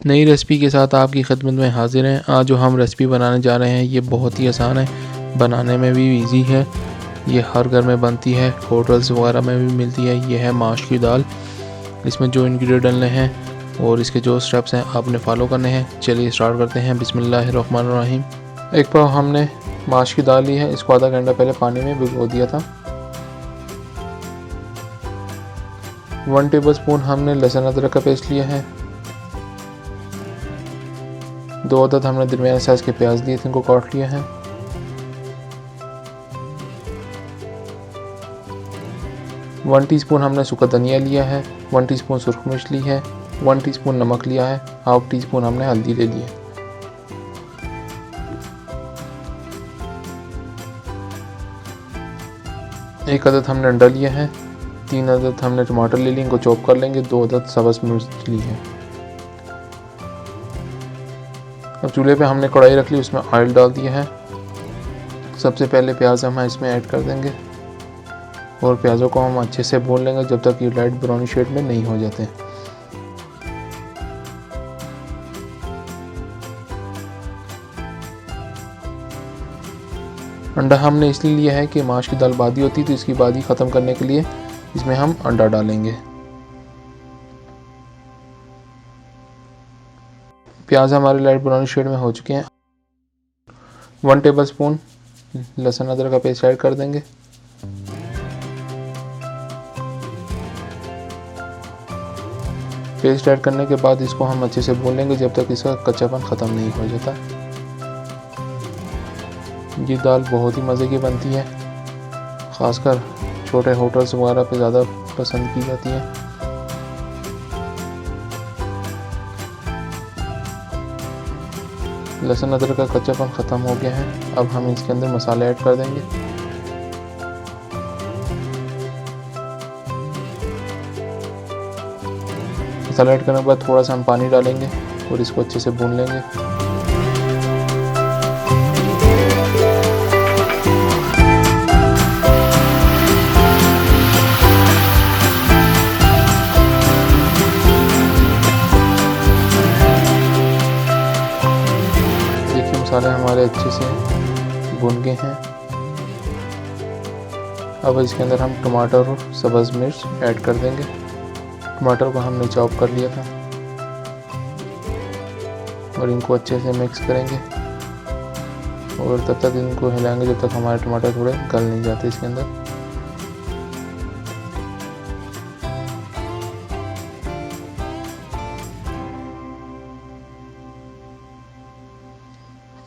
नई रेसिपी के साथ आपकी खिदमत में हाजिर हैं। आज जो हम रेसिपी बनाने जा रहे हैं ये बहुत ही आसान है, बनाने में भी इजी है। ये हर घर में बनती है, होटल्स वगैरह में भी मिलती है। ये है माश की दाल। इसमें जो इंग्रेडिएंट डालने हैं और इसके जो स्टेप्स हैं आपने फॉलो करने हैं। चलिए स्टार्ट करते हैं। बिस्मिल्लाहिर्रहमानिर्रहीम। एक पाव हमने माश की दाल ली है। इसको आधा घंटा पहले पानी में भिगो दिया था। 1 टेबलस्पून हमने लहसुन अदरक का पेस्ट लिया है। 2 अदद हमने दरमियाने साइज के प्याज लिए थे, इनको काट लिया है। वन टीस्पून हमने सूखा धनिया लिया है। 1 टीस्पून सुरख मिर्च ली है। 1 टीस्पून नमक लिया है। हाफ टी स्पून हमने हल्दी ले ली है। एक अदद हमने अंडा लिया है। 3 अदद हमने टमाटर ले लिए, इनको चॉप कर लेंगे। 2 अदद सब्ज़ मिर्च ली है। अब चूल्हे पे हमने कढ़ाई रख ली, उसमें ऑयल डाल दिया है। सबसे पहले प्याज हम इसमें ऐड कर देंगे और प्याज़ों को हम अच्छे से भून लेंगे जब तक ये लाइट ब्राउनी शेड में नहीं हो जाते। अंडा हमने इसलिए लिया है कि माश की दाल बादी होती है, तो इसकी बादी ख़त्म करने के लिए इसमें हम अंडा डालेंगे। प्याज हमारे लाइट ब्राउन शेड में हो चुके हैं। 1 टेबलस्पून लहसुन अदरक का पेस्ट ऐड कर देंगे। पेस्ट ऐड करने के बाद इसको हम अच्छे से भून लेंगे जब तक इसका कच्चापन ख़त्म नहीं हो जाता। ये दाल बहुत ही मज़े की बनती है, ख़ासकर छोटे होटल्स वगैरह पे ज़्यादा पसंद की जाती है। लहसुन अदरक का कच्चापन ख़त्म हो गया है। अब हम इसके अंदर मसाले ऐड कर देंगे। मसाला ऐड करने के बाद थोड़ा सा हम पानी डालेंगे और इसको अच्छे से भून लेंगे। देखिए मसाले हमारे अच्छे से भून गए हैं। अब इसके अंदर हम टमाटर और सब्ज़ मिर्च ऐड कर देंगे। टमाटर को हमने चॉप कर लिया था और इनको अच्छे से मिक्स करेंगे और तब तक इनको हिलाएंगे जब तक हमारे टमाटर थोड़े गल नहीं जाते इसके अंदर।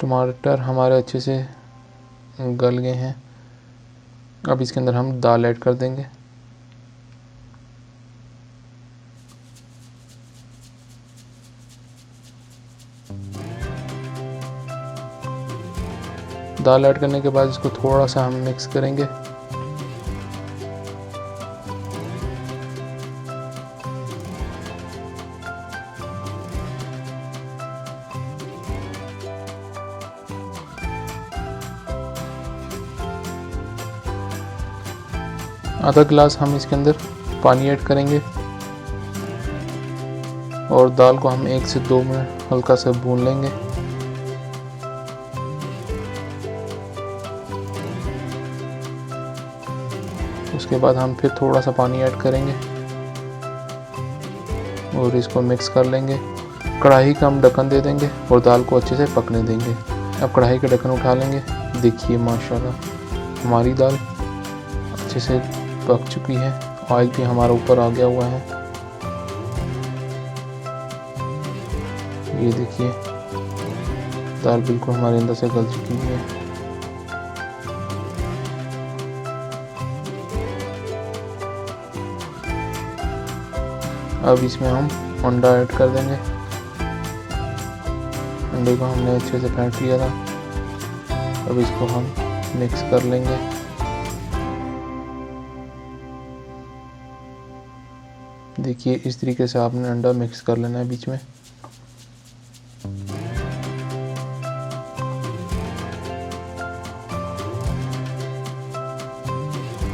टमाटर हमारे अच्छे से गल गए हैं। अब इसके अंदर हम दाल ऐड कर देंगे। दाल ऐड करने के बाद इसको थोड़ा सा हम मिक्स करेंगे। आधा गिलास हम इसके अंदर पानी ऐड करेंगे और दाल को हम 1 से 2 मिनट हल्का सा भून लेंगे। उसके बाद हम फिर थोड़ा सा पानी ऐड करेंगे और इसको मिक्स कर लेंगे। कढ़ाई का हम ढक्कन दे देंगे और दाल को अच्छे से पकने देंगे। अब कढ़ाई का ढक्कन उठा लेंगे। देखिए माशाल्लाह हमारी दाल अच्छे से पक चुकी है। ऑयल भी हमारा ऊपर आ गया हुआ है। ये देखिए दाल बिल्कुल हमारे अंदर से गल चुकी है। अब इसमें हम अंडा ऐड कर देंगे। अंडे को हमने अच्छे से फेंट लिया था। अब इसको हम मिक्स कर लेंगे। देखिए इस तरीके से आपने अंडा मिक्स कर लेना है बीच में।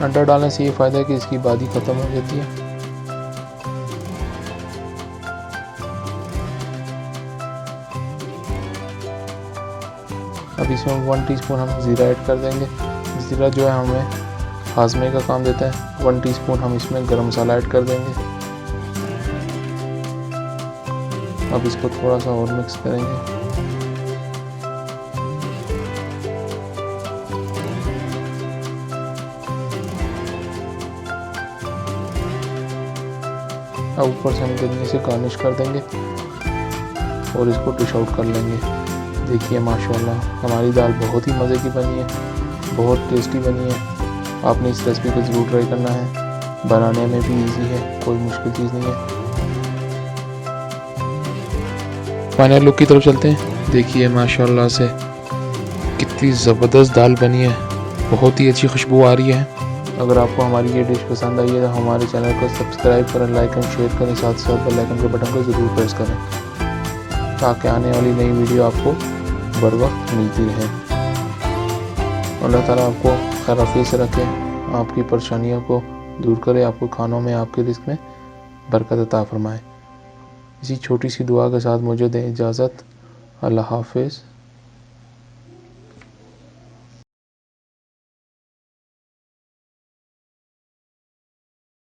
अंडा डालने से ये फ़ायदा है कि इसकी बादी ख़त्म हो जाती है। अब इसमें 1 टीस्पून हम ज़ीरा ऐड कर देंगे। ज़ीरा जो है हमें हाजमे का काम देता है। 1 टीस्पून हम इसमें गरम मसाला ऐड कर देंगे। अब इसको थोड़ा सा और मिक्स करेंगे। अब ऊपर से हम धनिया से गार्निश कर देंगे और इसको डिश आउट कर लेंगे। देखिए माशाल्लाह हमारी दाल बहुत ही मज़े की बनी है, बहुत टेस्टी बनी है। आपने इस रेसिपी को ज़रूर ट्राई करना है। बनाने में भी इजी है, कोई मुश्किल चीज़ नहीं है। फाइनल लुक की तरफ चलते हैं। देखिए माशाल्लाह से कितनी ज़बरदस्त दाल बनी है, बहुत ही अच्छी खुशबू आ रही है। अगर आपको हमारी ये डिश पसंद आई है तो हमारे चैनल को सब्सक्राइब करें, लाइक एंड शेयर करें, साथ साथ बेल आइकन के बटन को ज़रूर प्रेस करें ताकि आने वाली नई वीडियो आपको बर वक्त मिलती रहे। अल्लाह ताला आपको खैर आफियत से रखे, आपकी परेशानियों को दूर करे, आपको खानों में, आपके रिज़्क़ में बरकत अता फरमाए। इसी छोटी सी दुआ के साथ मुझे दें इजाज़त। अल्लाह हाफ़िज़।